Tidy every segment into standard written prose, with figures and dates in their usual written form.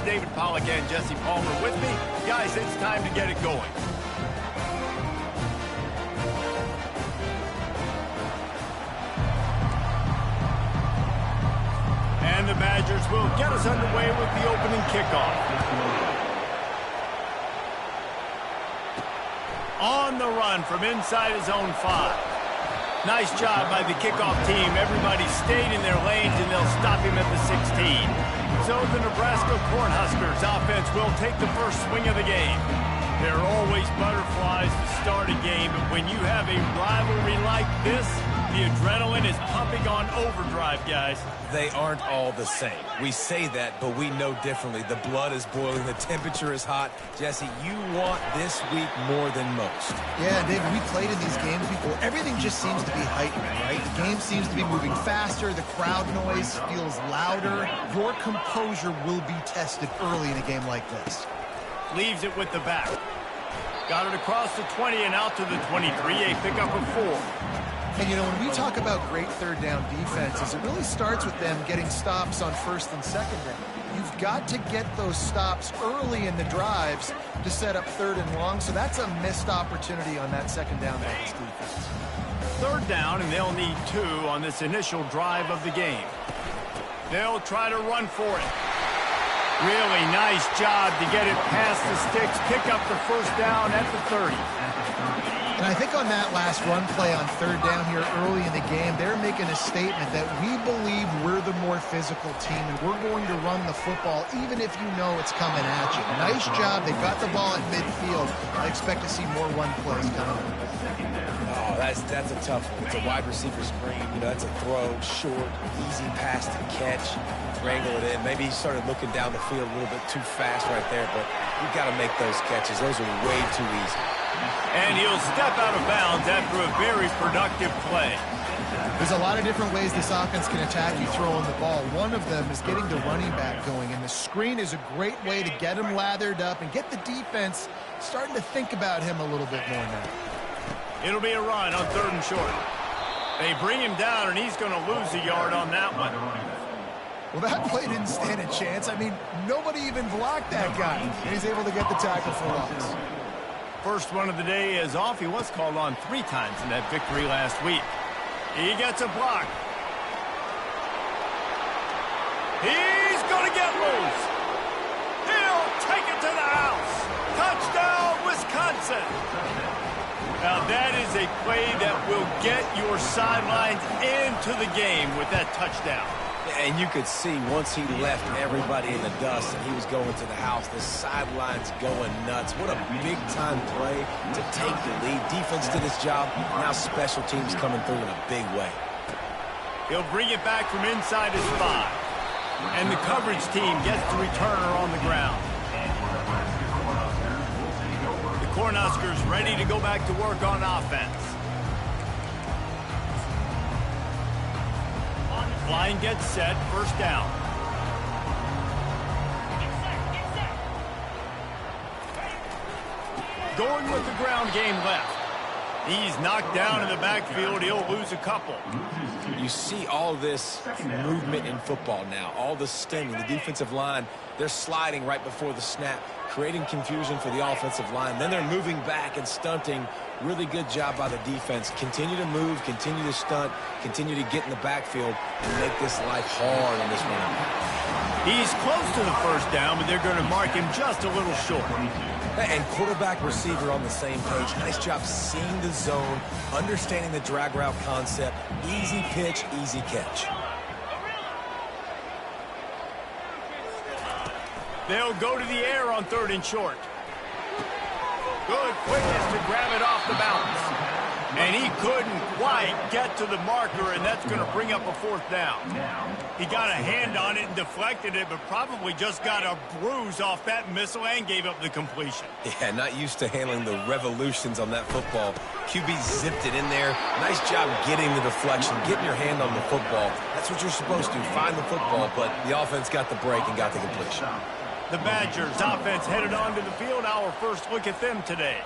David Pollack and Jesse Palmer with me. Guys, it's time to get it going. And the Badgers will get us underway with the opening kickoff. On the run from inside his own 5. Nice job by the kickoff team. Everybody stayed in their lanes, and they'll stop him at the 16. So the Nebraska Cornhuskers offense will take the first swing of the game. There are always butterflies to start a game, but when you have a rivalry like this, the adrenaline is pumping on overdrive, guys. They aren't all the same. We say that, but we know differently. The blood is boiling. The temperature is hot. Jesse, you want this week more than most. Yeah, David, we played in these games before. Everything just seems to be heightened, right? The game seems to be moving faster. The crowd noise feels louder. Your composure will be tested early in a game like this. Leaves it with the back. Got it across the 20 and out to the 23. A pickup of 4. And, you know, when we talk about great third down defenses, it really starts with them getting stops on first and second down. You've got to get those stops early in the drives to set up third and long, so that's a missed opportunity on that second down by this defense. Third down, and they'll need 2 on this initial drive of the game. They'll try to run for it. Really nice job to get it past the sticks, pick up the first down at the 30. And I think on that last run play on third down here early in the game, they're making a statement that we believe we're the more physical team and we're going to run the football even if you know it's coming at you. Nice job. They've got the ball at midfield. I expect to see more run plays coming. Oh, that's a tough one. It's a wide receiver screen. You know, that's a throw, short, easy pass to catch, wrangle it in. Maybe he started looking down the field a little bit too fast right there, but you've got to make those catches. Those are way too easy. And he'll step out of bounds after a very productive play. There's a lot of different ways this offense can attack you throwing the ball. One of them is getting the running back going, and the screen is a great way to get him lathered up and get the defense starting to think about him a little bit more now. It'll be a run on third and short. They bring him down, and he's going to lose a yard on that one. Well, that play didn't stand a chance. I mean, nobody even blocked that guy, and he's able to get the tackle for loss. First one of the day is off. He was called on 3 times in that victory last week. He gets a block. He's going to get loose. He'll take it to the house. Touchdown, Wisconsin. Now, that is a play that will get your sidelines into the game with that touchdown. And you could see once he left everybody in the dust and he was going to the house, the sidelines going nuts. What a big-time play to take the lead. Defense did its job. Now special teams coming through in a big way. He'll bring it back from inside his 5. And the coverage team gets the returner on the ground. The Cornhuskers ready to go back to work on offense. Line gets set, first down. Going with the ground game left. He's knocked down in the backfield. He'll lose a couple. You see all this movement in football now, all the stemming, the defensive line, they're sliding right before the snap, creating confusion for the offensive line. Then they're moving back and stunting. Really good job by the defense. Continue to move, continue to stunt, continue to get in the backfield and make this life hard on this run. He's close to the first down, but they're going to mark him just a little short. And quarterback receiver on the same page. Nice job seeing the zone, understanding the drag route concept. Easy pitch, easy catch. They'll go to the air on third and short. Good quickness to grab it off the bounce. And he couldn't quite get to the marker, and that's going to bring up a fourth down. He got a hand on it and deflected it, but probably just got a bruise off that missile and gave up the completion. Yeah, not used to handling the revolutions on that football. QB zipped it in there. Nice job getting the deflection, getting your hand on the football. That's what you're supposed to, find the football, but the offense got the break and got the completion. The Badgers offense headed onto the field. Our first look at them today.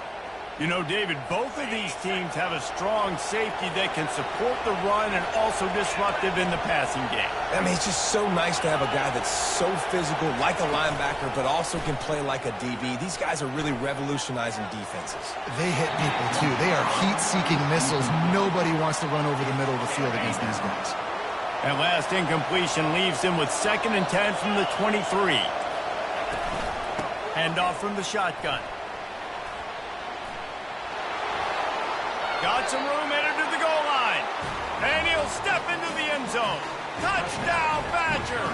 You know, David, both of these teams have a strong safety that can support the run and also disruptive in the passing game. I mean, it's just so nice to have a guy that's so physical, like a linebacker, but also can play like a DB. These guys are really revolutionizing defenses. They hit people, too. They are heat-seeking missiles. Nobody wants to run over the middle of the field against these guys. That last incompletion leaves him with 2nd and 10 from the 23. Handoff from the shotgun. Got some room, headed to the goal line. And he'll step into the end zone. Touchdown, Badger!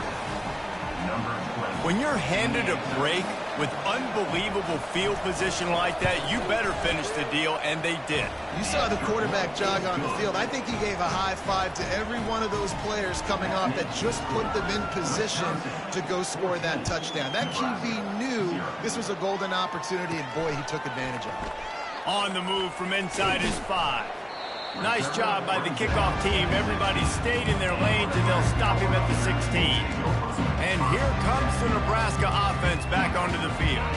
When you're handed a break with unbelievable field position like that, you better finish the deal, and they did. You saw the quarterback jog on the field. I think he gave a high five to every one of those players coming off that just put them in position to go score that touchdown. That QB knew this was a golden opportunity, and boy, he took advantage of it. On the move from inside his 5. Nice job by the kickoff team. Everybody stayed in their lanes, and they'll stop him at the 16. And here comes the Nebraska offense back onto the field.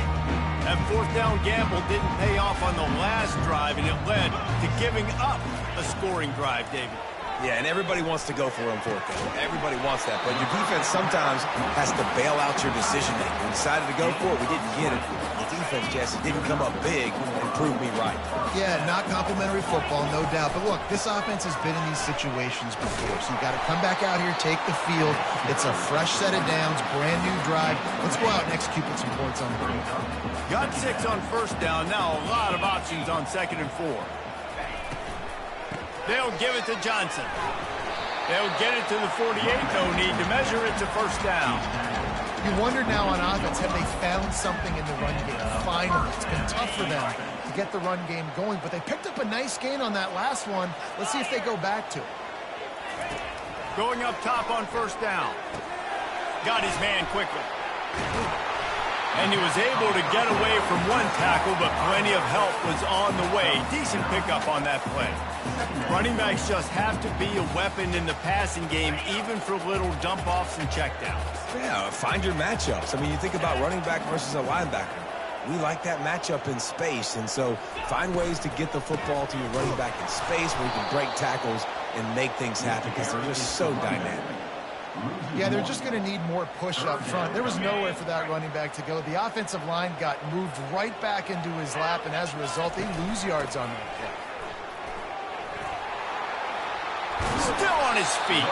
That 4th down gamble didn't pay off on the last drive, and it led to giving up a scoring drive, David. Yeah, and everybody wants to go for it on 4th down. Everybody wants that, but your defense sometimes has to bail out your decision-making. We decided to go for it. We didn't get it. The defense, Jesse, didn't come up big and prove me right. Yeah, not complimentary football, no doubt. But look, this offense has been in these situations before, so you got to come back out here, take the field. It's a fresh set of downs, brand new drive. Let's go out and execute with some points on the board. Got 6 on 1st down. Now a lot of options on 2nd and 4. They'll give it to Johnson. They'll get it to the 48. No need to measure it to 1st down. You wonder now on offense, have they found something in the run game? Finally, it's been tough for them to get the run game going, but they picked up a nice gain on that last one. Let's see if they go back to it. Going up top on 1st down. Got his man quickly. And he was able to get away from one tackle, but plenty of help was on the way. Decent pickup on that play. Running backs just have to be a weapon in the passing game, even for little dump-offs and checkdowns. Yeah, find your matchups. I mean, you think about running back versus a linebacker. We like that matchup in space, and so find ways to get the football to your running back in space where you can break tackles and make things happen because they're just so dynamic. Yeah, they're just going to need more push up front. There was nowhere for that running back to go. The offensive line got moved right back into his lap, and as a result, they lose yards on that kick. Still on his feet.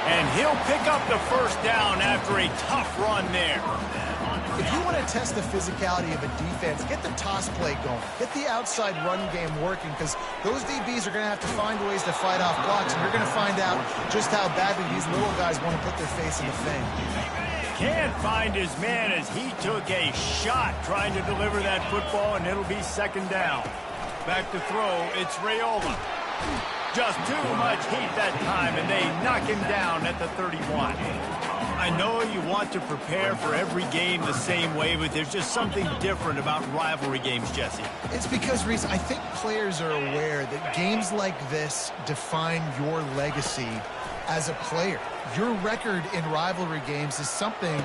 And he'll pick up the 1st down after a tough run there. If you want to test the physicality of a defense, get the toss play going. Get the outside run game working, because those DBs are going to have to find ways to fight off blocks, and you're going to find out just how badly these little guys want to put their face in the thing. Can't find his man as he took a shot trying to deliver that football, and it'll be 2nd down. Back to throw, it's Raiola. Just too much heat that time, and they knock him down at the 31. I know you want to prepare for every game the same way, but there's just something different about rivalry games, Jesse. It's because, Reese, I think players are aware that games like this define your legacy as a player. Your record in rivalry games is something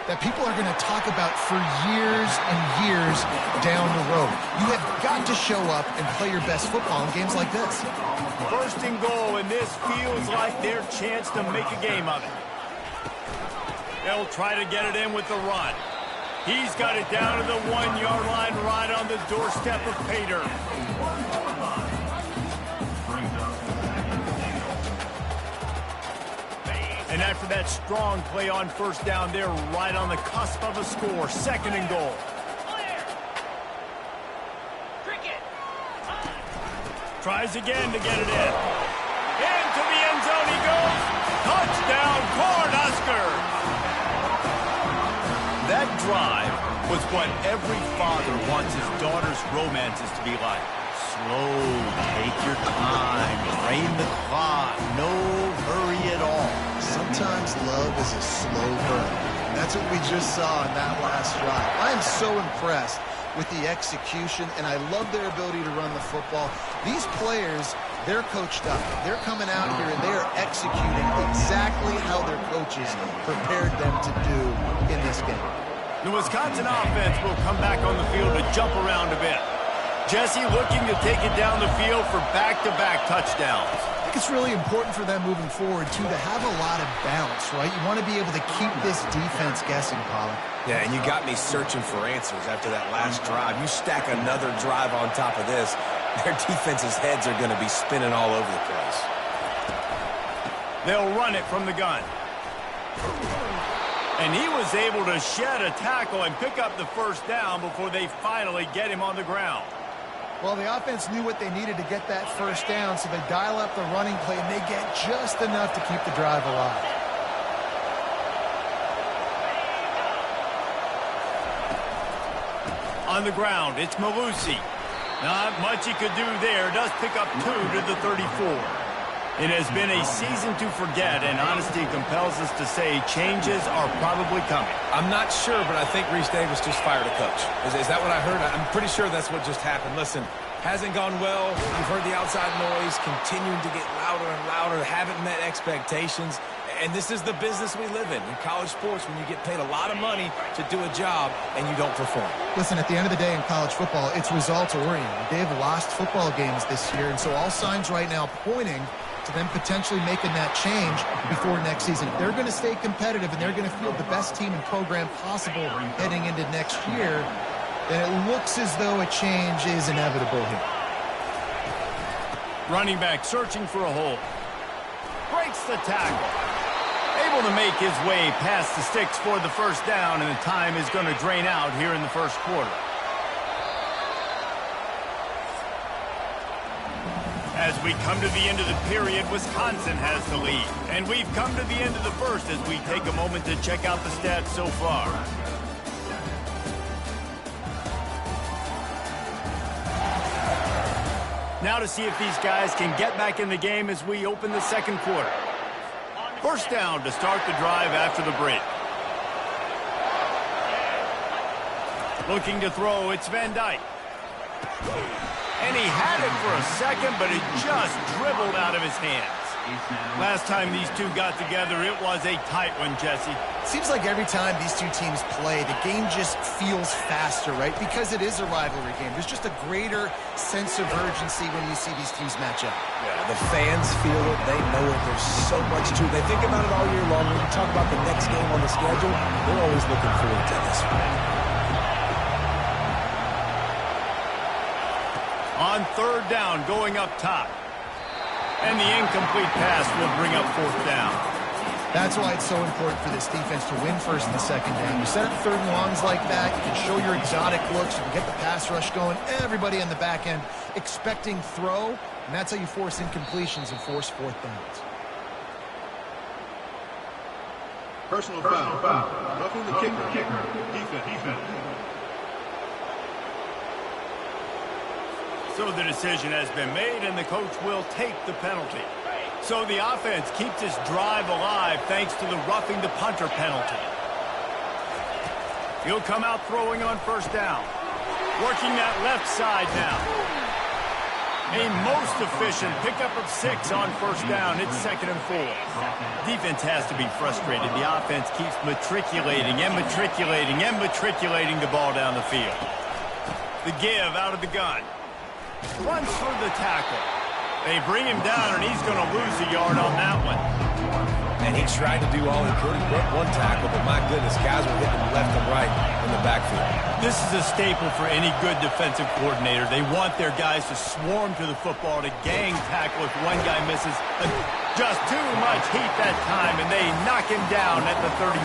that people are going to talk about for years and years down the road. You have got to show up and play your best football in games like this. 1st and goal, and this feels like their chance to make a game of it. They'll try to get it in with the run. He's got it down to the 1-yard line right on the doorstep of Pater. And after that strong play on 1st down, they're right on the cusp of a score. 2nd and goal. Tries again to get it in. Into the end zone he goes. Touchdown, Cornhuskers! That drive was what every father wants his daughter's romances to be like. Slow, take your time, drain the clock, no hurry at all. Sometimes love is a slow burn. That's what we just saw in that last drive. I am so impressed with the execution, and I love their ability to run the football. These players, they're coached up. They're coming out here, and they are executing exactly how their coaches prepared them to do in this game. The Wisconsin offense will come back on the field to jump around a bit. Jesse looking to take it down the field for back-to-back touchdowns. I think it's really important for them moving forward, too, to have a lot of bounce, right? You want to be able to keep this defense guessing, Pollock. Yeah, and you got me searching for answers after that last drive. You stack another drive on top of this, their defense's heads are going to be spinning all over the place. They'll run it from the gun. And he was able to shed a tackle and pick up the first down before they finally get him on the ground. Well, the offense knew what they needed to get that first down, so they dial up the running play, and they get just enough to keep the drive alive. On the ground, it's Malusi. Not much he could do there. Does pick up 2 to the 34. It has been a season to forget, and honesty compels us to say changes are probably coming. I'm not sure, but I think Reese Davis just fired a coach. Is that what I heard? I'm pretty sure that's what just happened. Listen, hasn't gone well. You've heard the outside noise, continuing to get louder and louder, haven't met expectations. And this is the business we live in college sports, when you get paid a lot of money to do a job and you don't perform. Listen, at the end of the day in college football, it's results-oriented. They've lost football games this year, and so all signs right now pointing to them potentially making that change before next season. If they're going to stay competitive and they're going to field the best team and program possible heading into next year, then it looks as though a change is inevitable here. Running back searching for a hole. Breaks the tackle. Able to make his way past the sticks for the first down, and the time is going to drain out here in the first quarter. As we come to the end of the period, Wisconsin has the lead. And we've come to the end of the first as we take a moment to check out the stats so far. Now to see if these guys can get back in the game as we open the second quarter. First down to start the drive after the break. Looking to throw, it's Van Dyke. And he had it for a second, but it just dribbled out of his hands. Last time these two got together, it was a tight one, Jesse. Seems like every time these two teams play, the game just feels faster, right? Because it is a rivalry game. There's just a greater sense of urgency when you see these teams match up. Yeah, the fans feel it. They know it. There's so much to it. They think about it all year long. When you talk about the next game on the schedule, they're always looking forward to this one. On third down, going up top. And the incomplete pass will bring up fourth down. That's why it's so important for this defense to win first and second down. You set up third and longs like that, you can show your exotic looks, you can get the pass rush going, everybody on the back end expecting throw, and that's how you force incompletions and force fourth downs. Personal foul. Roughing the kicker. Defense. So the decision has been made, and the coach will take the penalty. So the offense keeps this drive alive thanks to the roughing the punter penalty. He'll come out throwing on first down. Working that left side now. A most efficient pickup of 6 on first down. It's 2nd and 4. Defense has to be frustrated. The offense keeps matriculating the ball down the field. The give out of the gun. Runs for the tackle. They bring him down, and he's going to lose a yard on that one. And he tried to do all he could. He broke one tackle, but my goodness, guys were hitting left and right in the backfield. This is a staple for any good defensive coordinator. They want their guys to swarm to the football, to gang tackle if one guy misses. Just too much heat that time, and they knock him down at the 31.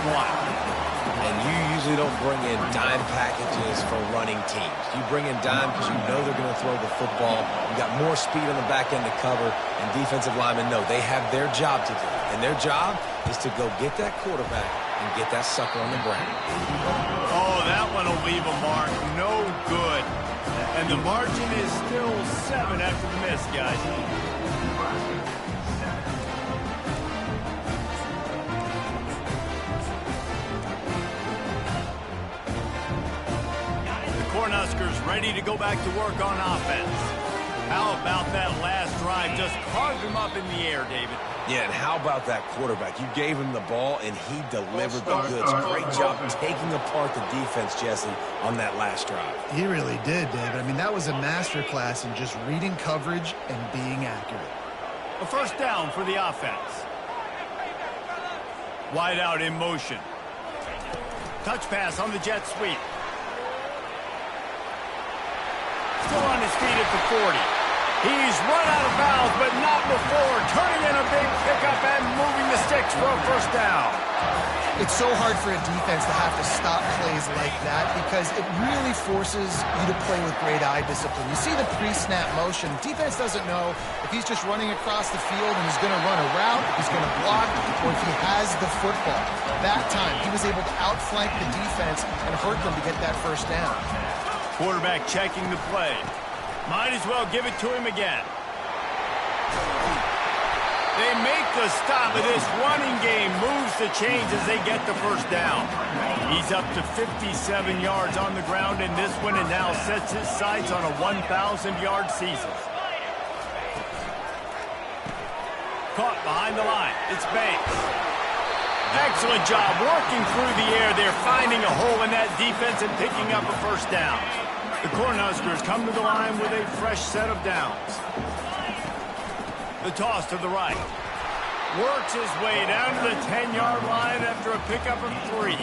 And you usually don't bring in dime packages for running teams. You bring in dime because you know they're going to throw the football. You got more speed on the back end to cover, and defensive linemen know they have their job to do. And their job is to go get that quarterback and get that sucker on the ground. Oh, that one will leave a mark. No good. And the margin is still 7 after the miss, guys. Cornhuskers ready to go back to work on offense. How about that last drive? Just carved him up in the air, David. Yeah, and how about that quarterback? You gave him the ball, and he delivered the goods. Great job taking apart the defense, Jesse, on that last drive. He really did, David. I mean, that was a masterclass in just reading coverage and being accurate. A first down for the offense. Wide out in motion. Touch pass on the jet sweep. Still on his feet at the 40. He's run out of bounds, but not before turning in a big pickup and moving the sticks for a first down. It's so hard for a defense to have to stop plays like that because it really forces you to play with great eye discipline. You see the pre-snap motion. Defense doesn't know if he's just running across the field and he's going to run a route, if he's going to block, or if he has the football. That time, he was able to outflank the defense and hurt them to get that first down. Quarterback checking the play. Might as well give it to him again. They make the stop of this running game. Moves the chains as they get the first down. He's up to 57 yards on the ground in this one and now sets his sights on a 1,000-yard season. Caught behind the line. It's Banks. Excellent job working through the air there, finding a hole in that defense and picking up a first down. The Cornhuskers come to the line with a fresh set of downs. The toss to the right. Works his way down to the 10-yard line after a pickup of 3.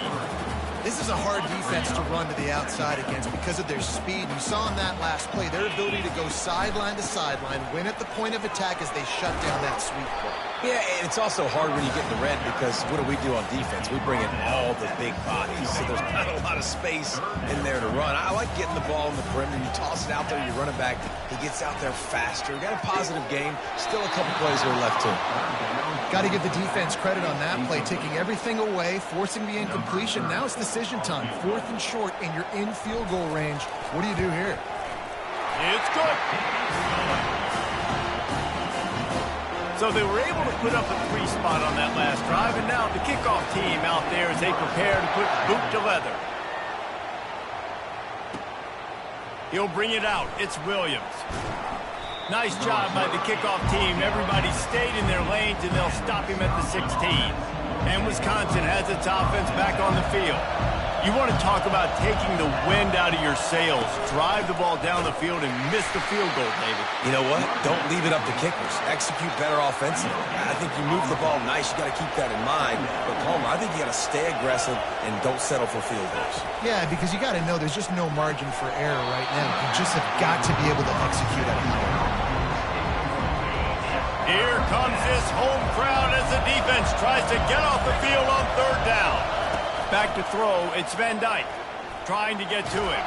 This is a hard defense to run to the outside against because of their speed. You saw in that last play their ability to go sideline to sideline, win at the point of attack as they shut down that sweep play. Yeah, and it's also hard when you get in the red because what do we do on defense? We bring in all the big bodies, so there's not a lot of space in there to run. I like getting the ball in the perimeter. You toss it out there, you run it back. He gets out there faster. Got a positive game. Still a couple plays here left too. Got to give the defense credit on that play, taking everything away, forcing the incompletion. Now it's decision time. 4th and short, and you're in field goal range. What do you do here? It's good. So they were able to put up a 3 spot on that last drive, and now the kickoff team out there as they prepare to put boot to leather. He'll bring it out. It's Williams. Nice job by the kickoff team. Everybody stayed in their lanes, and they'll stop him at the 16. And Wisconsin has its offense back on the field. You want to talk about taking the wind out of your sails. Drive the ball down the field and miss the field goal, David. You know what? Don't leave it up to kickers. Execute better offensively. I think you move the ball nice. You got to keep that in mind. But, Palmer, I think you got to stay aggressive and don't settle for field goals. Yeah, because you got to know there's just no margin for error right now. You just have got to be able to execute at a high level. Here comes this home crowd as the defense tries to get off the field on 3rd down. Back to throw, it's Van Dyke trying to get to him.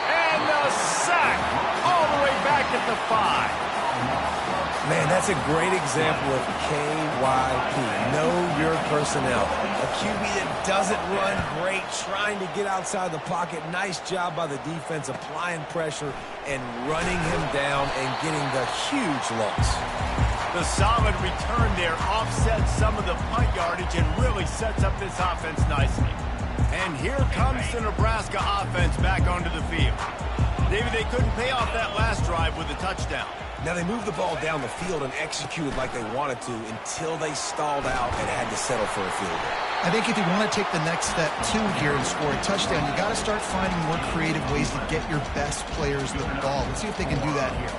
And the sack all the way back at the 5. Man, that's a great example of KYP. Know your personnel. A QB that doesn't run great, trying to get outside the pocket. Nice job by the defense applying pressure and running him down and getting the huge loss. The solid return there offsets some of the punt yardage and really sets up this offense nicely. And here comes the Nebraska offense back onto the field. David, they couldn't pay off that last drive with a touchdown. Now, they moved the ball down the field and executed like they wanted to until they stalled out and had to settle for a field goal. I think if you want to take the next step, too, here and score a touchdown, you got to start finding more creative ways to get your best players the ball. Let's see if they can do that here.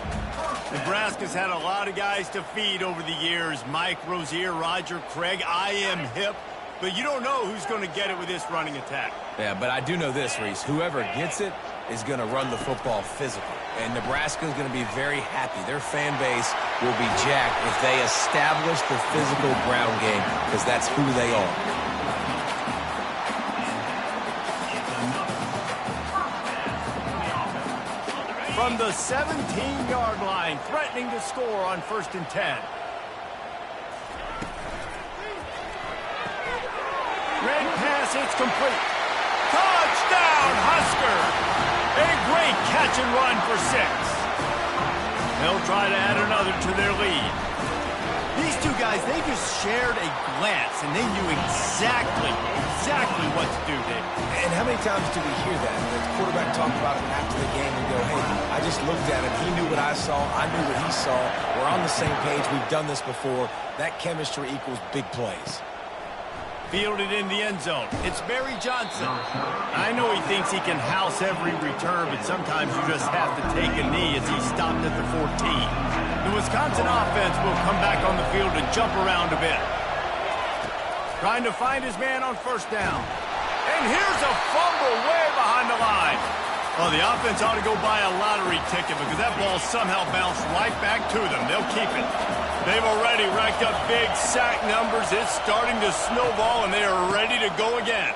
Nebraska's had a lot of guys to feed over the years. Mike Rozier, Roger Craig, I am hip. But you don't know who's going to get it with this running attack. Yeah, but I do know this, Reese. Whoever gets it is going to run the football physical. And Nebraska's going to be very happy. Their fan base will be jacked if they establish the physical ground game, because that's who they are. From the 17-yard line, threatening to score on 1st and 10. Red pass, it's complete. Touchdown, Husker! A great catch and run for 6. They'll try to add another to their lead. These two guys, they just shared a glance, and they knew exactly what to do there. And how many times do we hear that? The quarterback talk about it after the game and go, hey, I just looked at him. He knew what I saw. I knew what he saw. We're on the same page. We've done this before. That chemistry equals big plays. Fielded in the end zone. It's Barry Johnson. I know he thinks he can house every return, but sometimes you just have to take a knee as he stopped at the 14. The Wisconsin offense will come back on the field and jump around a bit. Trying to find his man on first down. And here's a fumble way behind the line. Well, the offense ought to go buy a lottery ticket because that ball somehow bounced right back to them. They'll keep it. They've already racked up big sack numbers. It's starting to snowball, and they are ready to go again.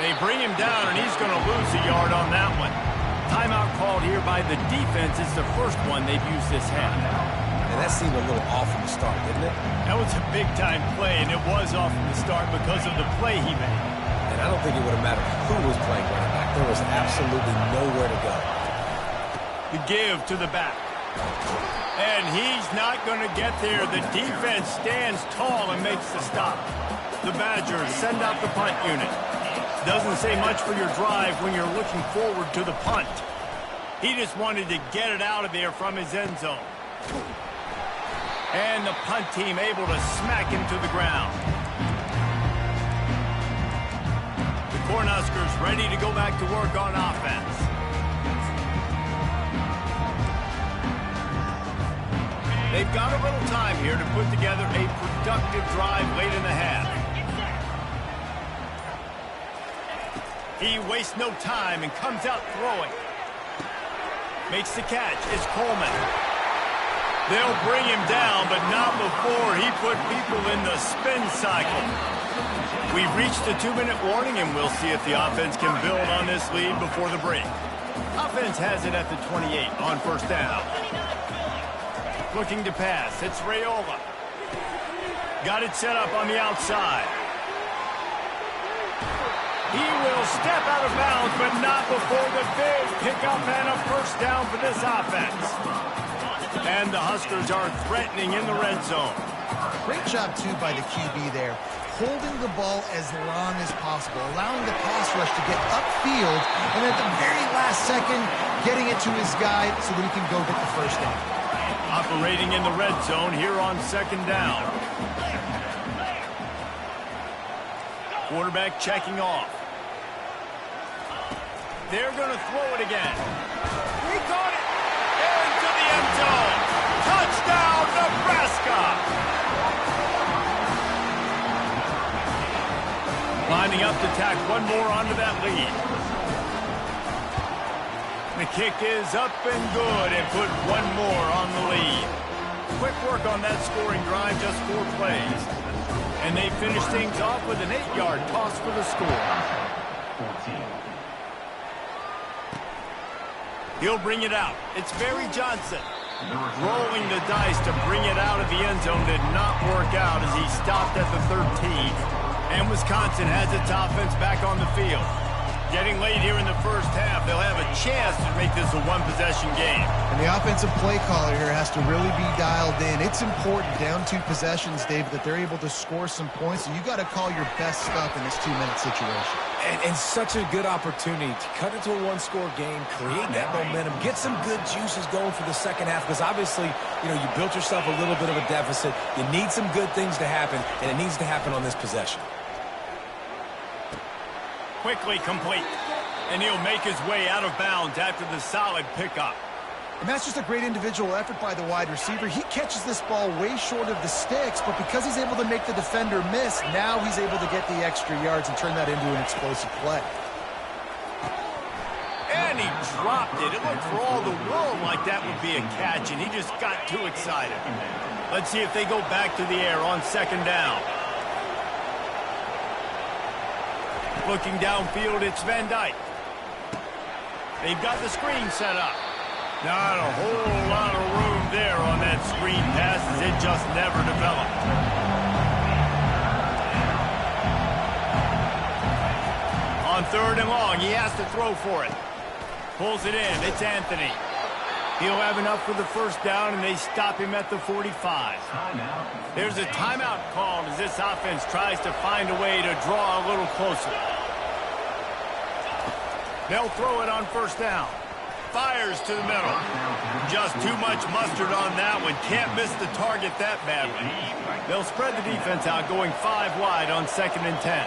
They bring him down, and he's going to lose a yard on that one. Timeout called here by the defense. It's the first one they've used this half. And that seemed a little off from the start, didn't it? That was a big-time play, and it was off from the start because of the play he made. And I don't think it would have mattered who was playing running back. There was absolutely nowhere to go. The give to the back. And he's not going to get there. The defense stands tall and makes the stop. The Badgers send out the punt unit. Doesn't say much for your drive when you're looking forward to the punt. He just wanted to get it out of there from his end zone. And the punt team able to smack him to the ground. The Cornhuskers ready to go back to work on offense. They've got a little time here to put together a productive drive late in the half. He wastes no time and comes out throwing. Makes the catch. It's Coleman. They'll bring him down, but not before he put people in the spin cycle. We've reached the 2-minute warning, and we'll see if the offense can build on this lead before the break. Offense has it at the 28 on first down. Looking to pass. It's Raiola. Got it set up on the outside. He will step out of bounds, but not before the big pickup and a first down for this offense. And the Huskers are threatening in the red zone. Great job, too, by the QB there. Holding the ball as long as possible, allowing the pass rush to get upfield, and at the very last second, getting it to his guy so that he can go get the first down. Operating in the red zone here on second down. Quarterback checking off. They're going to throw it again. He caught it into the end zone. Touchdown, Nebraska. Lining up to tack one more onto that lead. The kick is up and good and put one more on the lead. Quick work on that scoring drive, just 4 plays. And they finish things off with an 8-yard toss for the score. 14. He'll bring it out. It's Barry Johnson. Rolling the dice to bring it out of the end zone did not work out as he stopped at the 13. And Wisconsin has its offense back on the field. Getting late here in the first half, they'll have a chance to make this a one-possession game. And the offensive play caller here has to really be dialed in. It's important, down 2 possessions, David, that they're able to score some points, and you got to call your best stuff in this 2-minute situation. And such a good opportunity to cut into a 1-score game, create that momentum, get some good juices going for the second half, because obviously, you know, you built yourself a little bit of a deficit. You need some good things to happen, and it needs to happen on this possession. Quickly complete, and he'll make his way out of bounds after the solid pickup. And that's just a great individual effort by the wide receiver. He catches this ball way short of the sticks, but because he's able to make the defender miss, now he's able to get the extra yards and turn that into an explosive play. And he dropped it. It looked for all the world like that would be a catch, and he just got too excited. Let's see if they go back to the air on second down. Looking downfield, it's Van Dyke. They've got the screen set up. Not a whole lot of room there on that screen pass as it just never developed. On third and long, he has to throw for it. Pulls it in. It's Anthony. He'll have enough for the first down, and they stop him at the 45. There's a timeout called as this offense tries to find a way to draw a little closer. They'll throw it on first down. Fires to the middle. Just too much mustard on that one. Can't miss the target that badly. They'll spread the defense out, going 5 wide on 2nd and 10.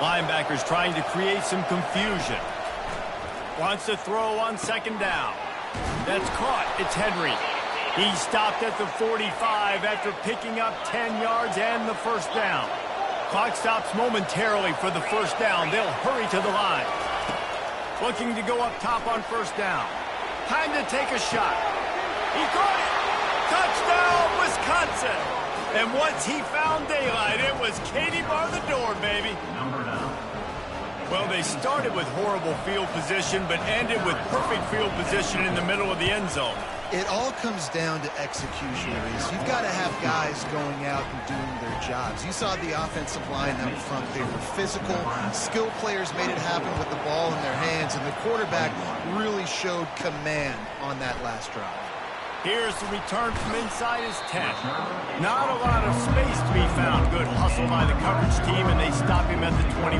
Linebackers trying to create some confusion. Wants to throw on 2nd down. That's caught. It's Henry. He stopped at the 45 after picking up 10 yards and the first down. Clock stops momentarily for the first down. They'll hurry to the line. Looking to go up top on first down. Time to take a shot. He caught it. Touchdown, Wisconsin. And once he found daylight, it was Katie bar the door, baby. Well, they started with horrible field position, but ended with perfect field position in the middle of the end zone. It all comes down to execution, Reese. You've got to have guys going out and doing their jobs. You saw the offensive line out front. They were physical. Skilled players made it happen with the ball in their hands, and the quarterback really showed command on that last drive. Here's the return from inside his 10. Not a lot of space to be found. Good hustle by the coverage team, and they stop him at the 21.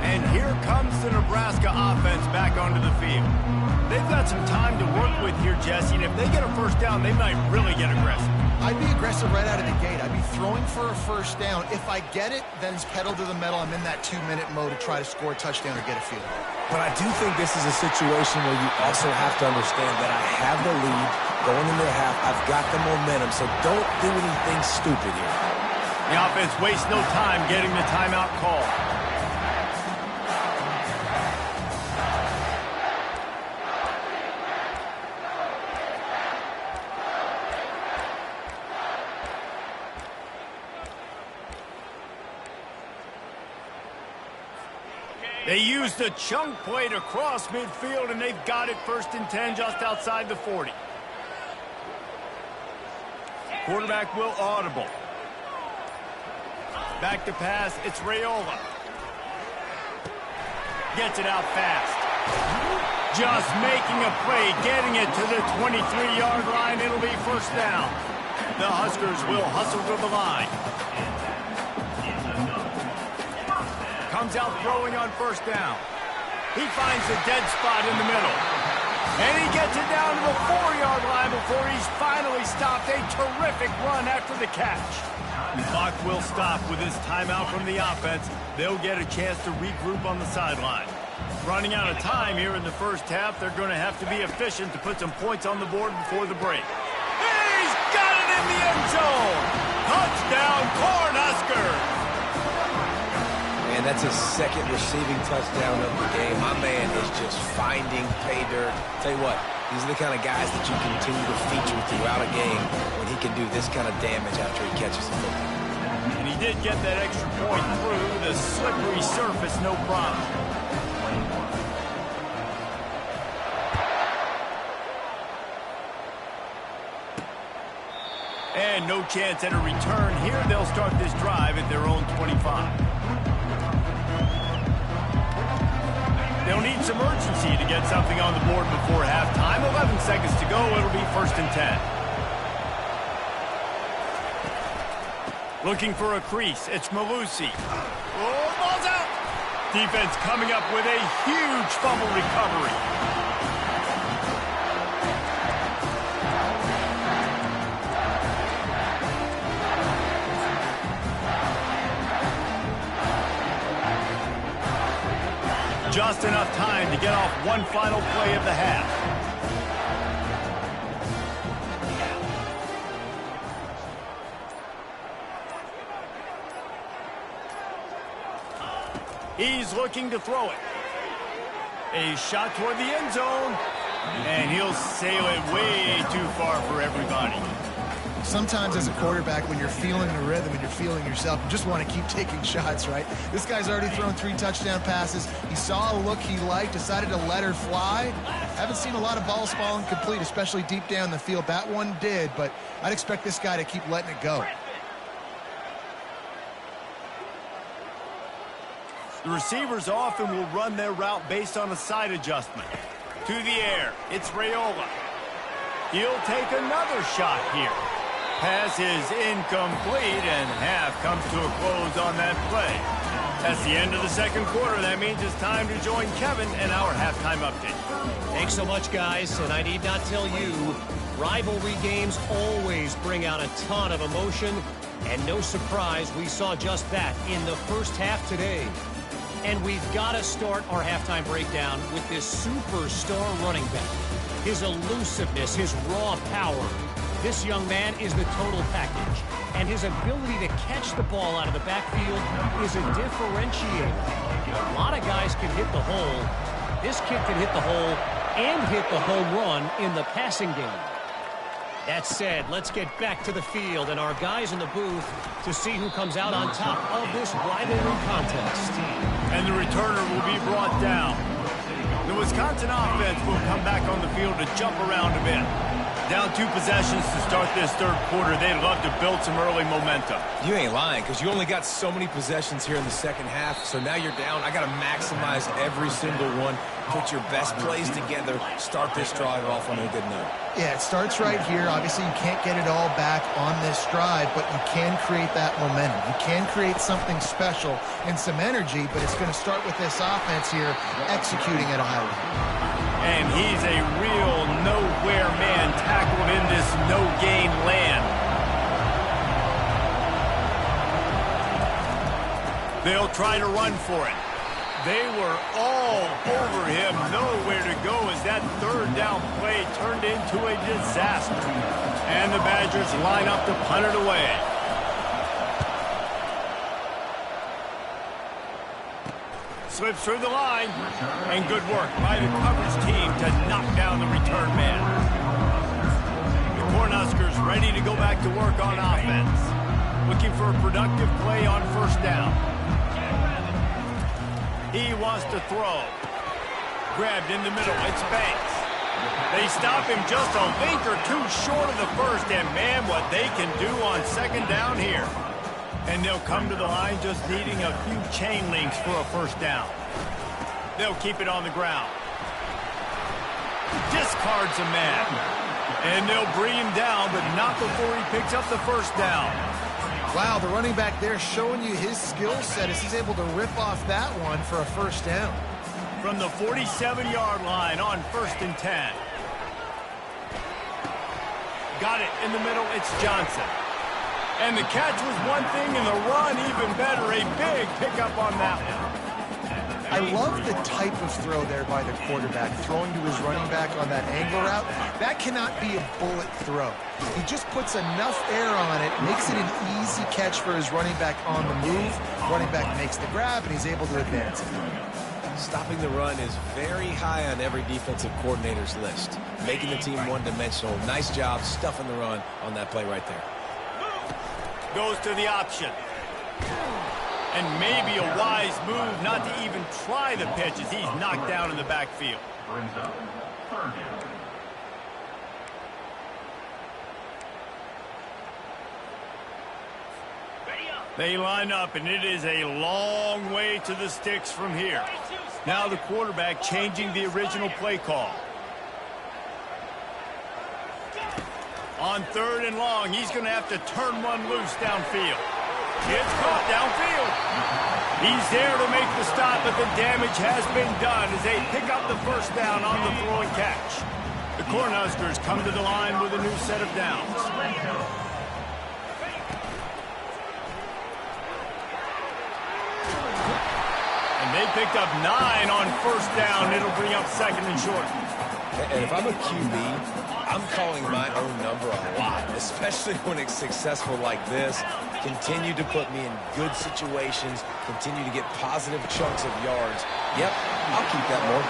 And here comes the Nebraska offense back onto the field. They've got some time to work with here, Jesse, and if they get a first down, they might really get aggressive. I'd be aggressive right out of the gate. I'd be throwing for a first down. If I get it, then it's pedal to the metal. I'm in that 2-minute mode to try to score a touchdown or get a field goal. But I do think this is a situation where you also have to understand that I have the lead going into the half. I've got the momentum, so don't do anything stupid here. The offense wastes no time getting the timeout call. They used a chunk play to cross midfield, and they've got it 1st and 10 just outside the 40. Quarterback will audible. Back to pass. It's Raiola. Gets it out fast. Just making a play, getting it to the 23-yard line. It'll be first down. The Huskers will hustle to the line. Comes out throwing on first down. He finds a dead spot in the middle. And he gets it down to the 4-yard line before he's finally stopped. A terrific run after the catch. The clock will stop with this timeout from the offense. They'll get a chance to regroup on the sideline. Running out of time here in the first half, they're going to have to be efficient to put some points on the board before the break. He's got it in the end zone! Touchdown, Cornhuskers! And that's his 2nd receiving touchdown of the game. My man is just finding pay dirt. Tell you what, these are the kind of guys that you continue to feature throughout a game when he can do this kind of damage after he catches the football. And he did get that extra point through the slippery surface, no problem. And no chance at a return here. They'll start this drive at their own 25. They'll need some urgency to get something on the board before halftime. 11 seconds to go. It'll be 1st and 10. Looking for a crease. It's Malusi. Oh, ball's out. Defense coming up with a huge fumble recovery. Just enough time to get off one final play of the half. He's looking to throw it. A shot toward the end zone. And he'll sail it way too far for everybody. Sometimes as a quarterback, when you're feeling the rhythm and you're feeling yourself, you just want to keep taking shots, right? This guy's already thrown 3 touchdown passes. He saw a look he liked, decided to let her fly. Haven't seen a lot of balls falling complete, especially deep down the field. That one did, but I'd expect this guy to keep letting it go. The receivers often will run their route based on a side adjustment. To the air. It's Raiola. He'll take another shot here. Pass is incomplete, and half comes to a close on that play. That's the end of the second quarter. That means it's time to join Kevin in our halftime update. Thanks so much, guys. And I need not tell you, rivalry games always bring out a ton of emotion. And no surprise, we saw just that in the first half today. And we've got to start our halftime breakdown with this superstar running back. His elusiveness, his raw power. This young man is the total package. And his ability to catch the ball out of the backfield is a differentiator. A lot of guys can hit the hole. This kid can hit the hole and hit the home run in the passing game. That said, let's get back to the field and our guys in the booth to see who comes out on top of this rivalry contest. And the returner will be brought down. The Wisconsin offense will come back on the field to jump around a bit. Down 2 possessions to start this third quarter. They'd love to build some early momentum. You ain't lying, because you only got so many possessions here in the second half, so now you're down. I got to maximize every single one. Put your best plays together. Start this drive off on a good note. Yeah, it starts right here. Obviously, you can't get it all back on this drive, but you can create that momentum. You can create something special and some energy, but it's going to start with this offense here executing at a high level. And he's a real nowhere man tackled in this no-gain land. They'll try to run for it. They were all over him, nowhere to go as that third down play turned into a disaster. And the Badgers line up to punt it away. Slips through the line, and good work by the coverage team to knock down the return man. The Cornhuskers ready to go back to work on offense. Looking for a productive play on first down. He wants to throw. Grabbed in the middle. It's Banks. They stop him just a link or two short of the first, and man, what they can do on second down here. And they'll come to the line just needing a few chain links for a first down. They'll keep it on the ground. Discards a man. And they'll bring him down, but not before he picks up the first down. Wow, the running back there showing you his skill set as he's able to rip off that one for a first down. From the 47-yard line on 1st and 10. Got it in the middle. It's Johnson. And the catch was one thing, and the run even better. A big pickup on that one. I love the type of throw there by the quarterback, throwing to his running back on that angle route. That cannot be a bullet throw. He just puts enough air on it, makes it an easy catch for his running back on the move. Running back makes the grab, and he's able to advance it. Stopping the run is very high on every defensive coordinator's list. Making the team one-dimensional. Nice job stuffing the run on that play right there. Goes to the option. And maybe a wise move not to even try the pitch as he's knocked down in the backfield. They line up, and it is a long way to the sticks from here. Now the quarterback changing the original play call. On 3rd and long, he's going to have to turn one loose downfield. It's caught downfield. He's there to make the stop, but the damage has been done as they pick up the first down on the throw and catch. The Cornhuskers come to the line with a new set of downs. And they picked up 9 on first down. It'll bring up 2nd and short. And if I'm a QB, I'm calling my own number a lot, especially when it's successful like this. Continue to put me in good situations. Continue to get positive chunks of yards. Yep, I'll keep that more.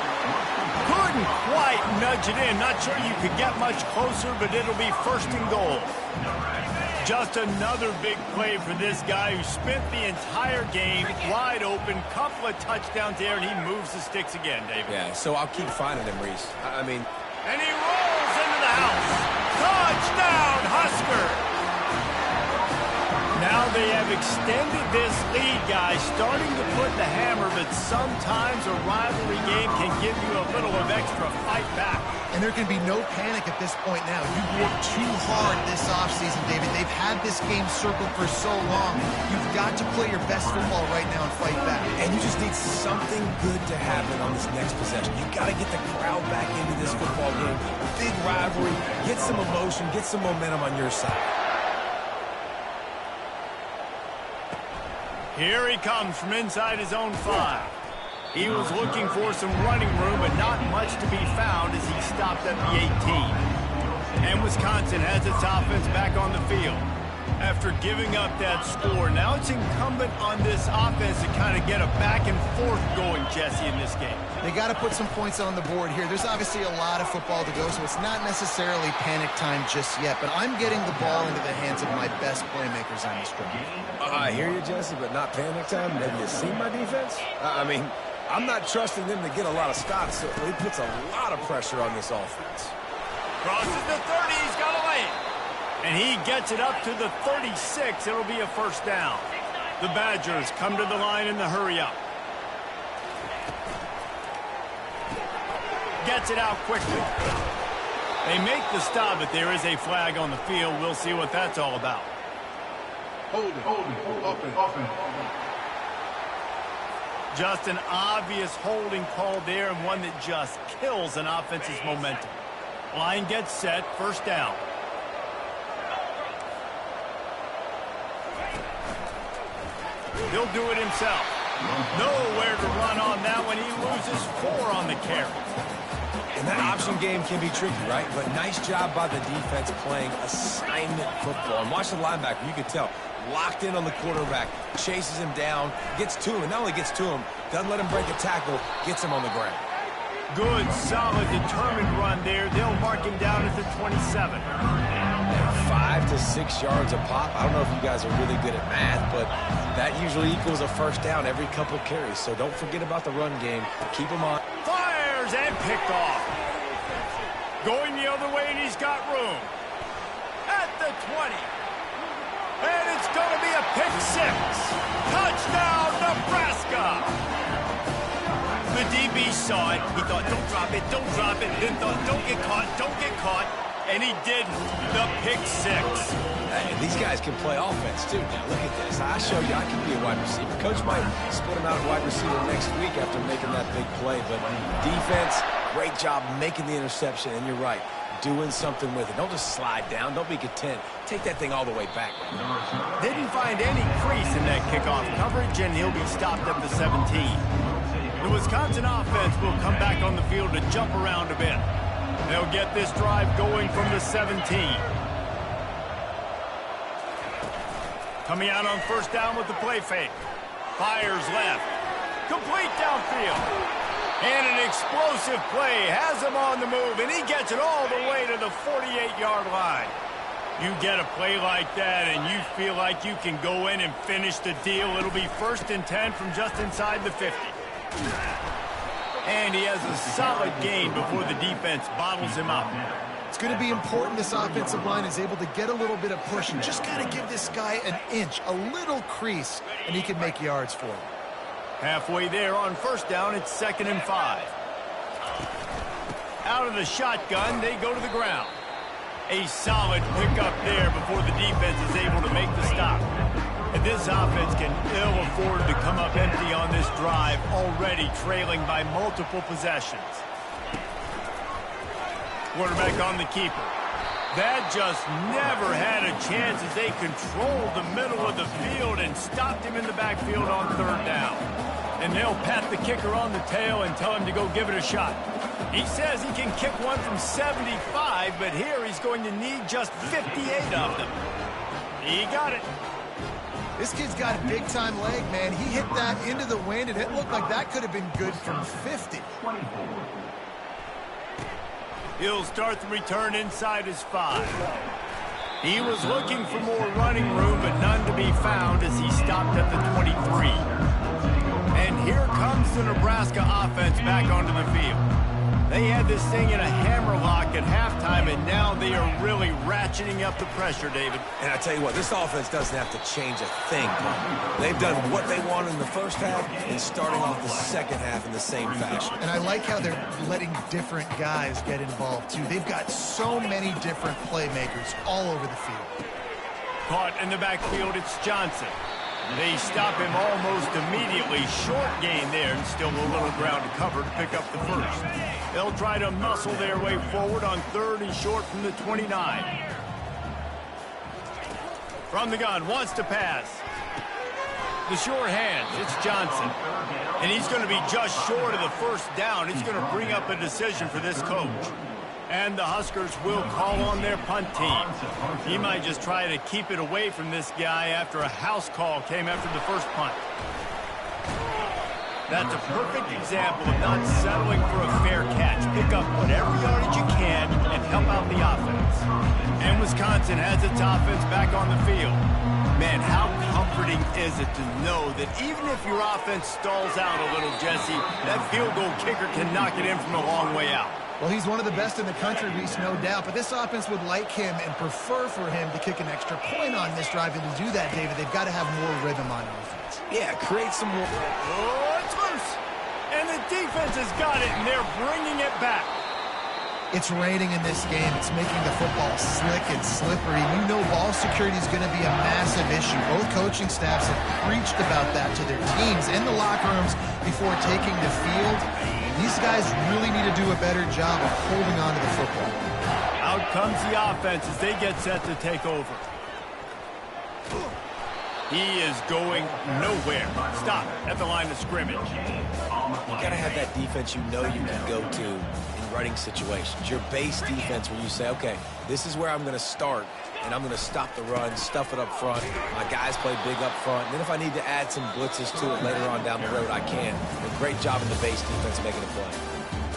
Couldn't quite nudge it in. Not sure you could get much closer, but it'll be 1st and goal. Just another big play for this guy who spent the entire game wide open. Couple of touchdowns there, and he moves the sticks again, David. Yeah, so I'll keep finding him, Reese. I mean... And he rolls into the house. Touchdown, Husker! Now they have extended this lead, guys, starting to put the hammer, but sometimes a rivalry game can give you a little of extra fight back. And there can be no panic at this point now. You've worked too hard this offseason, David. They've had this game circled for so long. You've got to play your best football right now and fight back. And you just need something good to happen on this next possession. You've got to get the crowd back into this football game. Big rivalry, get some emotion, get some momentum on your side. Here he comes from inside his own 5. He was looking for some running room, but not much to be found as he stopped at the 18. And Wisconsin has its offense back on the field. After giving up that score, now it's incumbent on this offense to kind of get a back and forth going, Jesse, in this game. They got to put some points on the board here. There's obviously a lot of football to go, so it's not necessarily panic time just yet, but I'm getting the ball into the hands of my best playmakers on this drive. I hear you, Jesse, but not panic time. Have you seen my defense? I mean, I'm not trusting them to get a lot of stops, so it puts a lot of pressure on this offense. Crosses the 30, he's got a lane. And he gets it up to the 36. It'll be a first down. The Badgers come to the line in the hurry-up. Gets it out quickly. They make the stop, but there is a flag on the field. We'll see what that's all about. Holding, offense. Just an obvious holding call there, and one that just kills an offense's momentum. Line gets set, first down. He'll do it himself. Nowhere to run on that one. He loses 4 on the carry. And that option game can be tricky, right? But nice job by the defense playing assignment football. And watch the linebacker. You can tell. Locked in on the quarterback. Chases him down. Gets to him. And not only gets to him, doesn't let him break a tackle. Gets him on the ground. Good, solid, determined run there. They'll mark him down at the 27. 5 to 6 yards a pop. I don't know if you guys are really good at math, but that usually equals a first down every couple carries. So don't forget about the run game. Keep them on. Fires and picked off. Going the other way, and he's got room. At the 20. And it's going to be a pick 6. Touchdown, Nebraska. The DB saw it. He thought, don't drop it, don't drop it. Then thought, don't get caught, don't get caught. And he didn't. The pick 6. And these guys can play offense, too. Now, look at this. I showed you I can be a wide receiver. Coach might split him out at wide receiver next week after making that big play. But defense, great job making the interception. And you're right, doing something with it. Don't just slide down. Don't be content. Take that thing all the way back. Didn't find any crease in that kickoff coverage, and he'll be stopped at the 17. The Wisconsin offense will come back on the field to jump around a bit. They'll get this drive going from the 17. Coming out on first down with the play fake. Fires left. Complete downfield. And an explosive play has him on the move, and he gets it all the way to the 48-yard line. You get a play like that, and you feel like you can go in and finish the deal. It'll be 1st and 10 from just inside the 50. And he has a solid gain before the defense bottles him up. It's going to be important this offensive line is able to get a little bit of push and just got to give this guy an inch, a little crease, and he can make yards for him. Halfway there on first down, it's 2nd and 5. Out of the shotgun, they go to the ground. A solid pickup there before the defense is able to make the stop. And this offense can ill afford to come up empty on this drive, already trailing by multiple possessions. Quarterback on the keeper. That just never had a chance as they controlled the middle of the field and stopped him in the backfield on 3rd down. And they'll pat the kicker on the tail and tell him to go give it a shot. He says he can kick one from 75, but here he's going to need just 58 of them. He got it. This kid's got a big-time leg, man. He hit that into the wind, and it looked like that could have been good from 50. He'll start the return inside his 5. He was looking for more running room, but none to be found as he stopped at the 23. And here comes the Nebraska offense back onto the field. They had this thing in a hammerlock at halftime, and now they are really ratcheting up the pressure, David. And I tell you what, this offense doesn't have to change a thing. They've done what they wanted in the first half and starting off the second half in the same fashion. And I like how they're letting different guys get involved, too. They've got so many different playmakers all over the field. Caught in the backfield, it's Johnson. They stop him almost immediately. Short gain there, and still a little ground to cover to pick up the first. They'll try to muscle their way forward on 3rd and short from the 29. From the gun, wants to pass. The sure hands, it's Johnson. And he's going to be just short of the first down. It's going to bring up a decision for this coach. And the Huskers will call on their punt team. He might just try to keep it away from this guy after a house call came after the first punt. That's a perfect example of not settling for a fair catch. Pick up whatever yardage you can and help out the offense. And Wisconsin has its offense back on the field. Man, how comforting is it to know that even if your offense stalls out a little, Jesse, that field goal kicker can knock it in from a long way out. Well, he's one of the best in the country, Reese, no doubt. But this offense would like him and prefer for him to kick an extra point on this drive. And to do that, David, they've got to have more rhythm on offense. Yeah, create some more. Oh, it's loose. And the defense has got it, and they're bringing it back. It's raining in this game. It's making the football slick and slippery. You know ball security is going to be a massive issue. Both coaching staffs have preached about that to their teams in the locker rooms before taking the field. These guys really need to do a better job of holding on to the football. Out comes the offense as they get set to take over. He is going nowhere. Stop at the line of scrimmage. You got to have that defense you know you can go to in running situations. Your base defense where you say, okay, this is where I'm going to start, and I'm going to stop the run, stuff it up front. My guys play big up front. And then if I need to add some blitzes to it later on down the road, I can. A great job in the base defense making a play.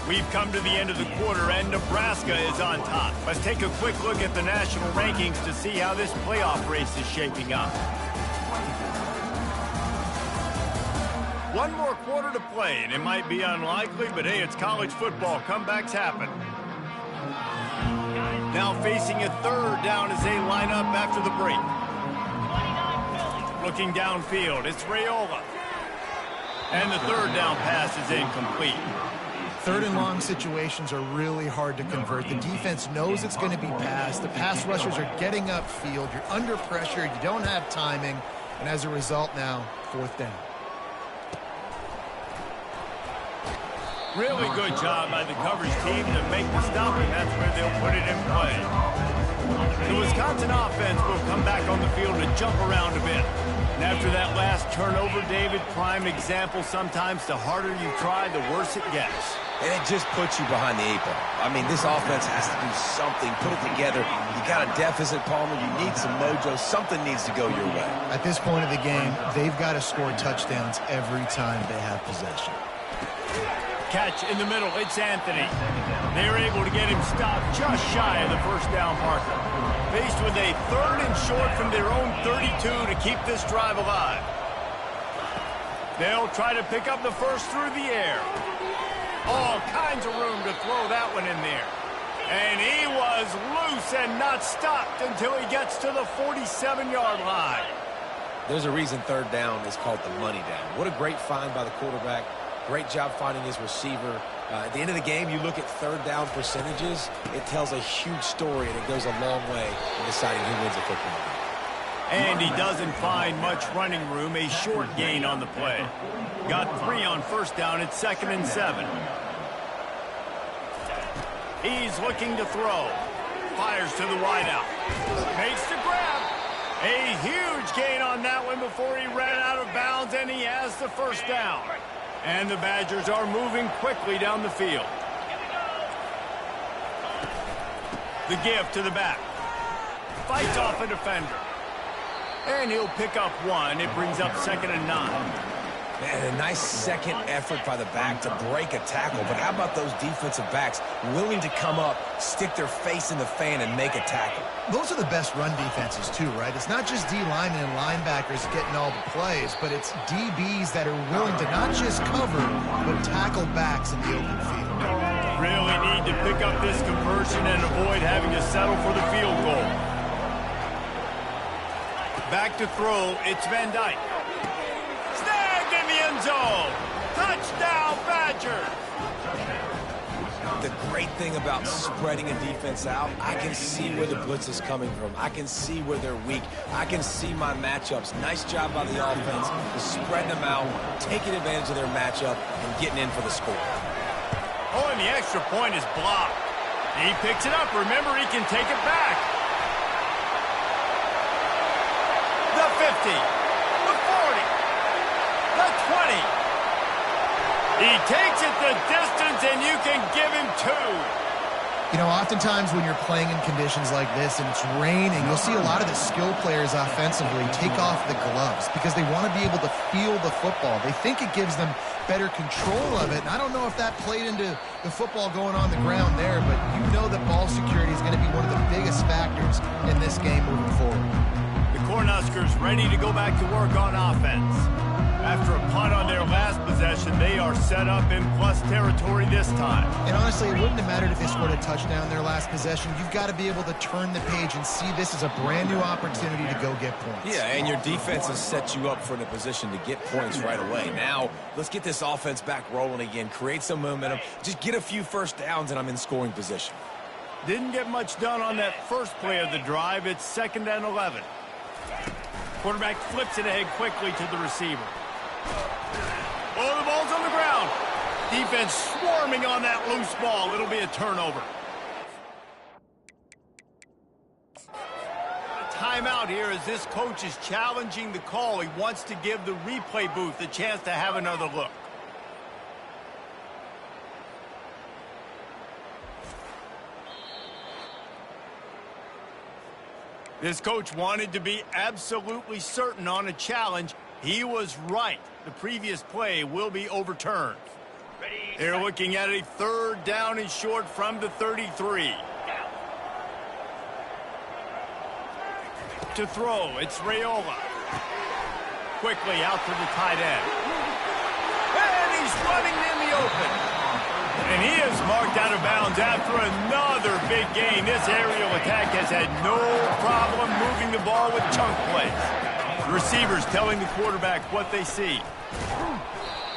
We've come to the end of the quarter, and Nebraska is on top. Let's take a quick look at the national rankings to see how this playoff race is shaping up. One more quarter to play, and it might be unlikely, but hey, it's college football. Comebacks happen. Now facing a 3rd down as they line up after the break. Looking downfield, it's Raiola. And the 3rd down pass is incomplete. 3rd and long situations are really hard to convert. The defense knows it's going to be passed. The pass rushers are getting upfield. You're under pressure. You don't have timing. And as a result now, 4th down. Really good job by the coverage team to make the stop, and that's where they'll put it in play. The Wisconsin offense will come back on the field to jump around a bit. And after that last turnover, David, prime example, sometimes the harder you try, the worse it gets. And it just puts you behind the 8 ball. I mean, this offense has to do something, put it together. You got a deficit, Palmer. You need some mojo. Something needs to go your way. At this point of the game, they've got to score touchdowns every time they have possession. Catch in the middle, it's Anthony. They're able to get him stopped just shy of the first down marker. Faced with a 3rd and short from their own 32 to keep this drive alive. They'll try to pick up the first through the air. All kinds of room to throw that one in there. And he was loose and not stopped until he gets to the 47-yard line. There's a reason 3rd down is called the money down. What a great find by the quarterback. Great job finding his receiver. At the end of the game, you look at 3rd down percentages. It tells a huge story, and it goes a long way in deciding who wins a football game. And he doesn't find much running room. A short gain on the play. Got 3 on 1st down. It's 2nd and 7. He's looking to throw. Fires to the wideout. Makes the grab. A huge gain on that one before he ran out of bounds, and he has the 1st down. And the Badgers are moving quickly down the field. The give to the back. Fights off a defender. And he'll pick up 1. It brings up 2nd and 9. Man, a nice second effort by the back to break a tackle. But how about those defensive backs willing to come up, stick their face in the fan, and make a tackle? Those are the best run defenses, too, right? It's not just D linemen and linebackers getting all the plays, but it's DBs that are willing to not just cover, but tackle backs in the open field. really need to pick up this conversion and avoid having to settle for the field goal. Back to throw, it's Van Dyke. Snagged in the end zone. Touchdown, Badgers. The great thing about spreading a defense out, I can see where the blitz is coming from. I can see where they're weak. I can see my matchups. Nice job by the offense, spreading them out, taking advantage of their matchup, and getting in for the score. Oh, and the extra point is blocked. He picks it up. Remember, he can take it back. The 50, the 40, the 20. He takes it the distance, and you can give him 2. You know, oftentimes when you're playing in conditions like this and it's raining, you'll see a lot of the skill players offensively take off the gloves because they want to be able to feel the football. They think it gives them better control of it. And I don't know if that played into the football going on the ground there, but you know that ball security is going to be one of the biggest factors in this game moving forward. The Cornhuskers ready to go back to work on offense. After a punt on their last possession, they are set up in plus territory this time. And honestly, it wouldn't have mattered if they scored a touchdown their last possession. You've got to be able to turn the page and see this as a brand new opportunity to go get points. Yeah, and your defense has set you up for the position to get points right away. Now, let's get this offense back rolling again, create some momentum, just get a few first downs, and I'm in scoring position. Didn't get much done on that first play of the drive. It's 2nd and 11. Quarterback flips it ahead quickly to the receiver. Oh, the ball's on the ground. Defense swarming on that loose ball. It'll be a turnover. A timeout here as this coach is challenging the call. He wants to give the replay booth a chance to have another look. This coach wanted to be absolutely certain on a challenge. He was right. The previous play will be overturned. They're looking at a 3rd down and short from the 33. To throw, it's Raiola. Quickly out to the tight end. And he's running in the open. And he is marked out of bounds after another big gain. This aerial attack has had no problem moving the ball with chunk plays. Receivers telling the quarterback what they see.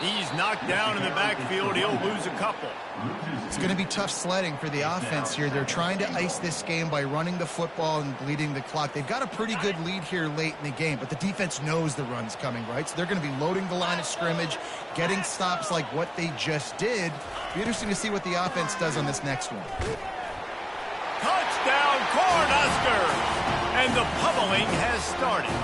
He's knocked down in the backfield. He'll lose a couple. It's going to be tough sledding for the offense here. They're trying to ice this game by running the football and bleeding the clock. They've got a pretty good lead here late in the game, but the defense knows the run's coming, right? So they're going to be loading the line of scrimmage, getting stops like what they just did. Be interesting to see what the offense does on this next one. Touchdown, Cornhuskers! And the pummeling has started.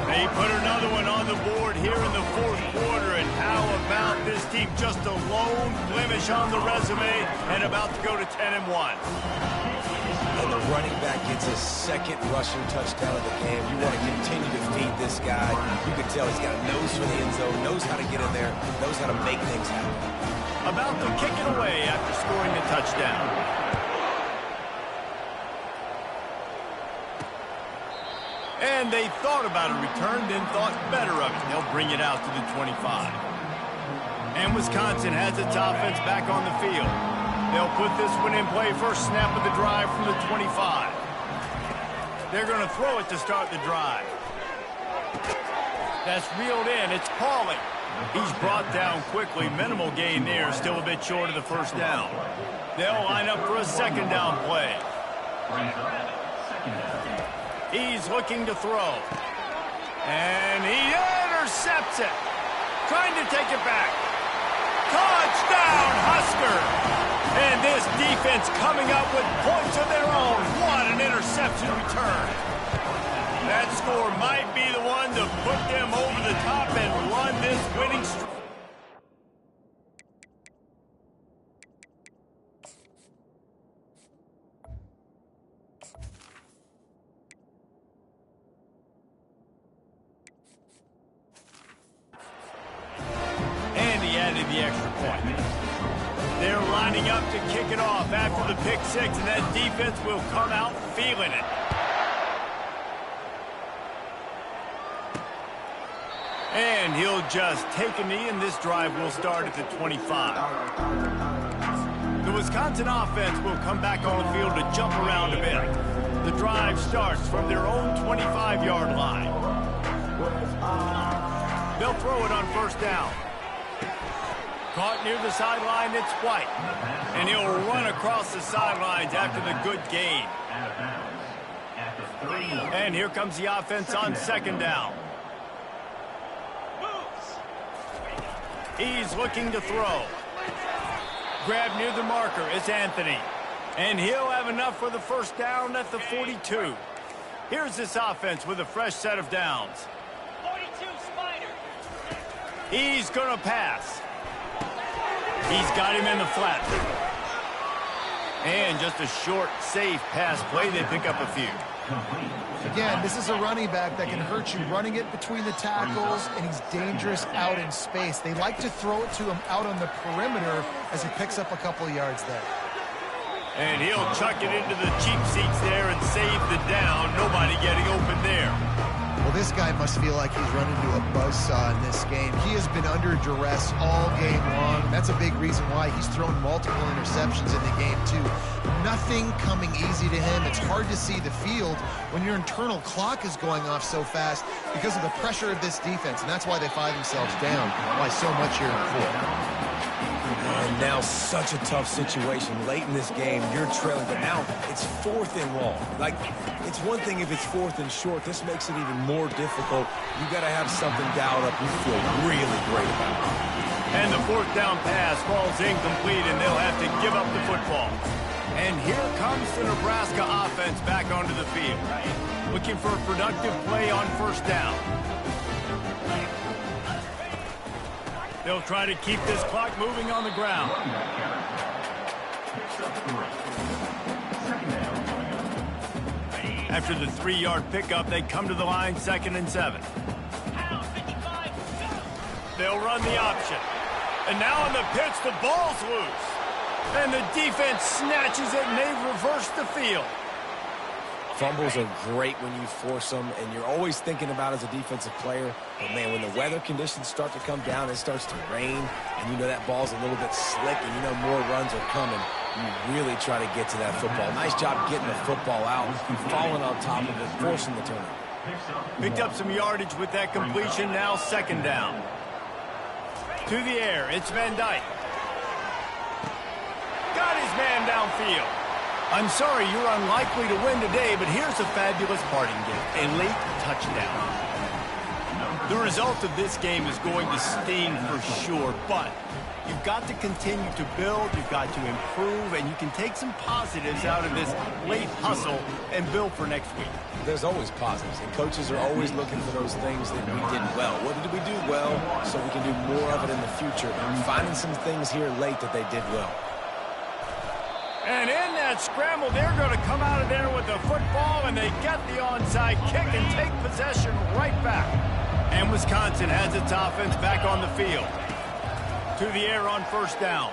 They put another one on the board here in the 4th quarter, and how about this team? Just a lone blemish on the resume and about to go to 10-1. And the running back gets his 2nd rushing touchdown of the game. You want to continue to feed this guy. You can tell he's got a nose for the end zone, knows how to get in there, knows how to make things happen. About to kick it away after scoring the touchdown. And they thought about a return, then thought better of it. They'll bring it out to the 25. And Wisconsin has its offense back on the field. They'll put this one in play. First snap of the drive from the 25. They're going to throw it to start the drive. That's reeled in. It's Pauly. He's brought down quickly. Minimal gain there. Still a bit short of the first down. They'll line up for a 2nd down play. He's looking to throw. And he intercepts it. Trying to take it back. Touchdown, Husker! And this defense coming up with points of their own. What an interception return. That score might be the one to put them over the top and run this winning streak. The extra point. They're lining up to kick it off after the pick 6, and that defense will come out feeling it. And he'll just take a knee, and this drive will start at the 25. The Wisconsin offense will come back on the field to jump around a bit. The drive starts from their own 25-yard line. They'll throw it on first down. Caught near the sideline, it's White. And he'll run across the sidelines after the good gain. And here comes the offense on second down. He's looking to throw. Grab near the marker, it's Anthony. And he'll have enough for the first down at the 42. Here's this offense with a fresh set of downs. 42 Spider. He's going to pass. He's got him in the flat. And just a short, safe pass play. They pick up a few. Again, this is a running back that can hurt you running it between the tackles, and he's dangerous out in space. They like to throw it to him out on the perimeter as he picks up a couple of yards there. And he'll chuck it into the cheap seats there and save the down. Nobody getting open there. Well, this guy must feel like he's run into a buzzsaw in this game. He has been under duress all game long. That's a big reason why he's thrown multiple interceptions in the game, too. Nothing coming easy to him. It's hard to see the field when your internal clock is going off so fast because of the pressure of this defense, and that's why they find themselves down by so much here in the fourth. And now such a tough situation. Late in this game, you're trailing, but now it's 4th and long. Like, it's one thing if it's 4th and short. This makes it even more difficult. You got to have something dialed up you feel really great about. And the 4th down pass falls incomplete, and they'll have to give up the football. And here comes the Nebraska offense back onto the field, looking for a productive play on first down. They'll try to keep this clock moving on the ground. After the 3-yard pickup, they come to the line 2nd and 7. They'll run the option. And now on the pitch, the ball's loose. And the defense snatches it, and they reverse the field. Fumbles are great when you force them, and you're always thinking about as a defensive player, but man, when the weather conditions start to come down, it starts to rain, and you know that ball's a little bit slick, and you know more runs are coming. You really try to get to that football. Nice job getting the football out, falling on top of it, forcing the turnover. Picked up some yardage with that completion, now 2nd down. To the air, it's Van Dyke. Got his man downfield. I'm sorry you're unlikely to win today, but here's a fabulous parting gift, a late touchdown. The result of this game is going to sting for sure, but you've got to continue to build, you've got to improve, and you can take some positives out of this late hustle and build for next week. There's always positives, and coaches are always looking for those things that we did well. What did we do well so we can do more of it in the future? And finding some things here late that they did well. And in that scramble, they're going to come out of there with the football, and they get the onside kick and take possession right back. And Wisconsin has its offense back on the field. To the air on first down.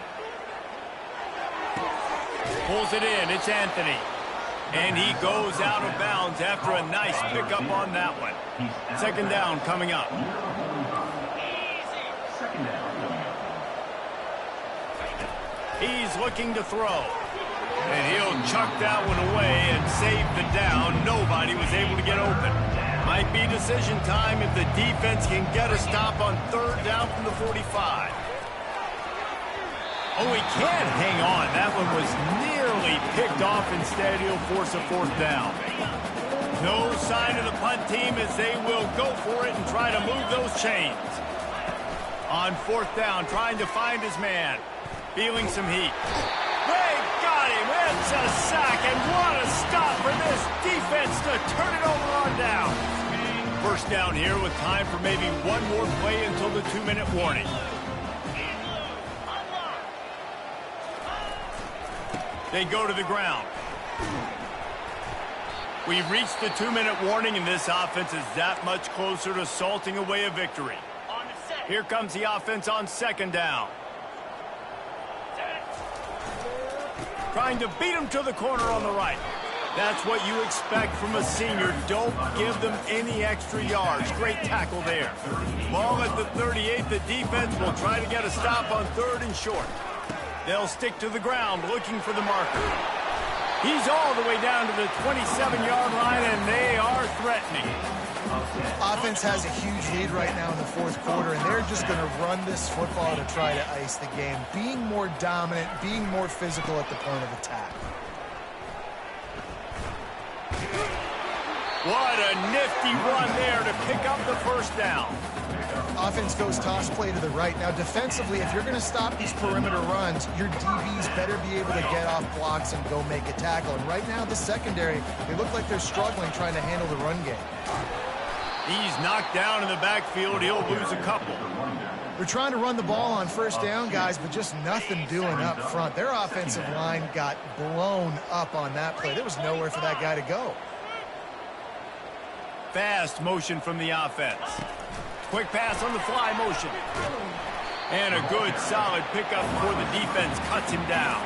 Pulls it in, it's Anthony. And he goes out of bounds after a nice pickup on that one. 2nd down coming up. He's looking to throw. And he'll chuck that one away and save the down. Nobody was able to get open. Might be decision time if the defense can get a stop on 3rd down from the 45. Oh, he can't hang on. That one was nearly picked off. Instead, he'll force a 4th down. No sign of the punt team as they will go for it and try to move those chains. On 4th down, trying to find his man. Feeling some heat. They got him. It's a sack, and what a stop for this defense to turn it over on down. First down here with time for maybe one more play until the 2-minute warning. They go to the ground. We've reached the 2-minute warning, and this offense is that much closer to salting away a victory. Here comes the offense on 2nd down. Trying to beat him to the corner on the right. That's what you expect from a senior. Don't give them any extra yards. Great tackle there. Ball at the 38. The defense will try to get a stop on 3rd and short. They'll stick to the ground looking for the marker. He's all the way down to the 27-yard line, and they are threatening. Offense has a huge lead right now in the fourth quarter, and they're just going to run this football to try to ice the game, being more dominant, being more physical at the point of attack. What a nifty run there to pick up the first down. Offense goes toss play to the right. Now, defensively, if you're going to stop these perimeter runs, your DBs better be able to get off blocks and go make a tackle. And right now, the secondary, they look like they're struggling trying to handle the run game. He's knocked down in the backfield. He'll lose a couple. They're trying to run the ball on first down, guys, but just nothing doing up front. Their offensive line got blown up on that play. There was nowhere for that guy to go. Fast motion from the offense. Quick pass on the fly motion. And a good, solid pickup before the defense cuts him down.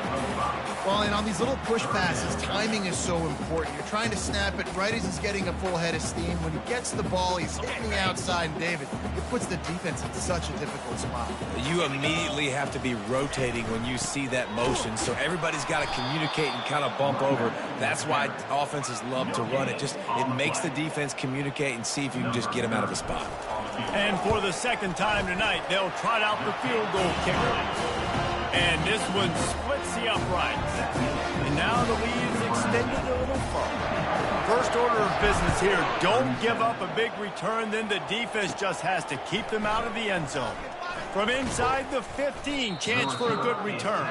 Well, and on these little push passes, timing is so important. You're trying to snap it right as he's getting a full head of steam. When he gets the ball, he's hitting the outside, and David, it puts the defense in such a difficult spot. You immediately have to be rotating when you see that motion, so everybody's got to communicate and kind of bump over. That's why offenses love to run it. It makes the defense communicate and see if you can just get him out of a spot. And for the second time tonight, they'll trot out the field goal kicker. And this one splits the uprights. And now the lead is extended a little further. First order of business here, don't give up a big return, then the defense just has to keep them out of the end zone. From inside the 15, chance for a good return.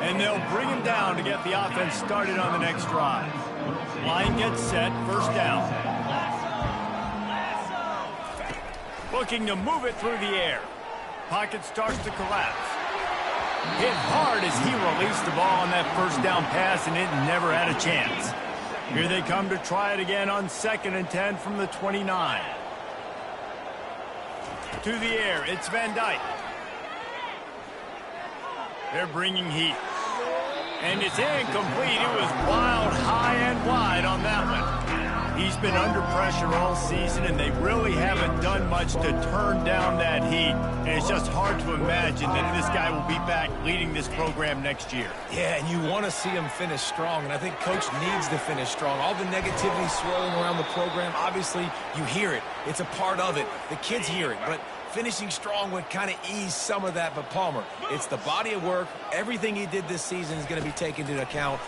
And they'll bring him down to get the offense started on the next drive. Line gets set, first down. Looking to move it through the air. Pocket starts to collapse. Hit hard as he released the ball on that first down pass, and it never had a chance. Here they come to try it again on 2nd and 10 from the 29. To the air, it's Van Dyke. They're bringing heat. And it's incomplete. It was wild, high and wide on that one. He's been under pressure all season, and they really haven't done much to turn down that heat. And it's just hard to imagine that this guy will be back leading this program next year. Yeah, and you want to see him finish strong, and I think Coach needs to finish strong. All the negativity swirling around the program, obviously, you hear it. It's a part of it. The kids hear it, but finishing strong would kind of ease some of that. But Palmer, it's the body of work. Everything he did this season is going to be taken into account,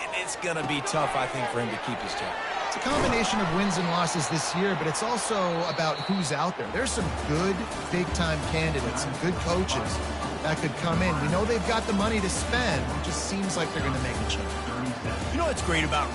and it's going to be tough, I think, for him to keep his job. It's a combination of wins and losses this year, but it's also about who's out there. There's some good big-time candidates, some good coaches that could come in. We know they've got the money to spend. It just seems like they're going to make a change. You know what's great about